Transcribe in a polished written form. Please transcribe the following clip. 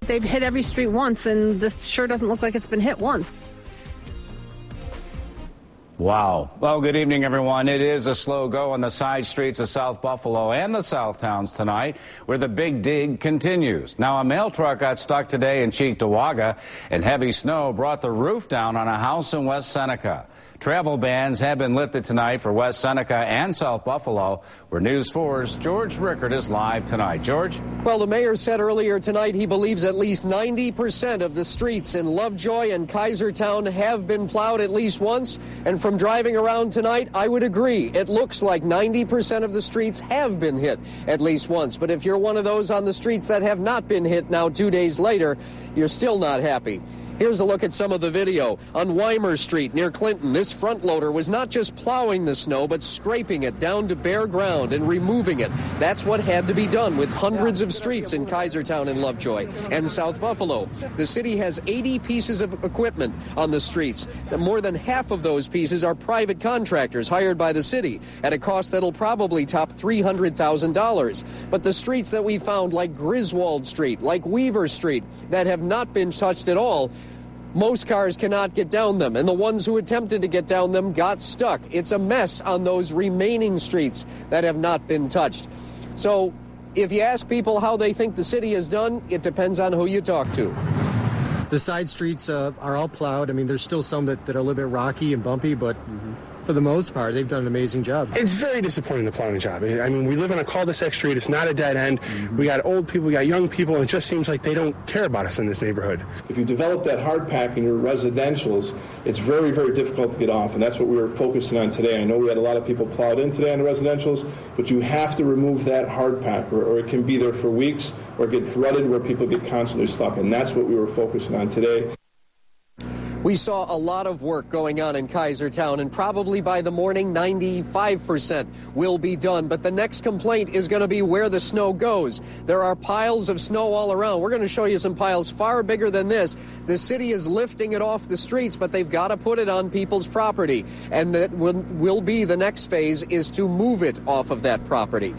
They've hit every street once, and this sure doesn't look like it's been hit once. Wow. Well, good evening, everyone. It is a slow go on the side streets of South Buffalo and the Southtowns tonight, where the big dig continues. Now, a mail truck got stuck today in Cheektowaga, and heavy snow brought the roof down on a house in West Seneca. Travel bans have been lifted tonight for West Seneca and South Buffalo, where News 4's George Rickard is live tonight. George? Well, the mayor said earlier tonight he believes at least 90% of the streets in Lovejoy and Kaisertown have been plowed at least once. And from driving around tonight, I would agree. It looks like 90% of the streets have been hit at least once. But if you're one of those on the streets that have not been hit now 2 days later, you're still not happy. Here's a look at some of the video. On Weimer Street near Clinton, this front loader was not just plowing the snow, but scraping it down to bare ground and removing it. That's what had to be done with hundreds of streets in Kaisertown and Lovejoy and South Buffalo. The city has 80 pieces of equipment on the streets. More than half of those pieces are private contractors hired by the city at a cost that'll probably top $300,000. But the streets that we found, like Griswold Street, like Weaver Street, that have not been touched at all, most cars cannot get down them, and the ones who attempted to get down them got stuck. It's a mess on those remaining streets that have not been touched. So if you ask people how they think the city is done, it depends on who you talk to. The side streets are all plowed. I mean, there's still some that are a little bit rocky and bumpy, but for the most part, they've done an amazing job. It's very disappointing, the plowing job. I mean, we live on a cul-de-sac street. It's not a dead end. We got old people, we got young people, and it just seems like they don't care about us in this neighborhood. If you develop that hard pack in your residentials, it's very, very difficult to get off, and that's what we were focusing on today. I know we had a lot of people plowed in today on the residentials, but you have to remove that hard pack, or it can be there for weeks, or get flooded where people get constantly stuck, and that's what we were focusing on today. We saw a lot of work going on in Kaisertown, and probably by the morning, 95% will be done. But the next complaint is going to be where the snow goes. There are piles of snow all around. We're going to show you some piles far bigger than this. The city is lifting it off the streets, but they've got to put it on people's property. And that will be the next phase, is to move it off of that property.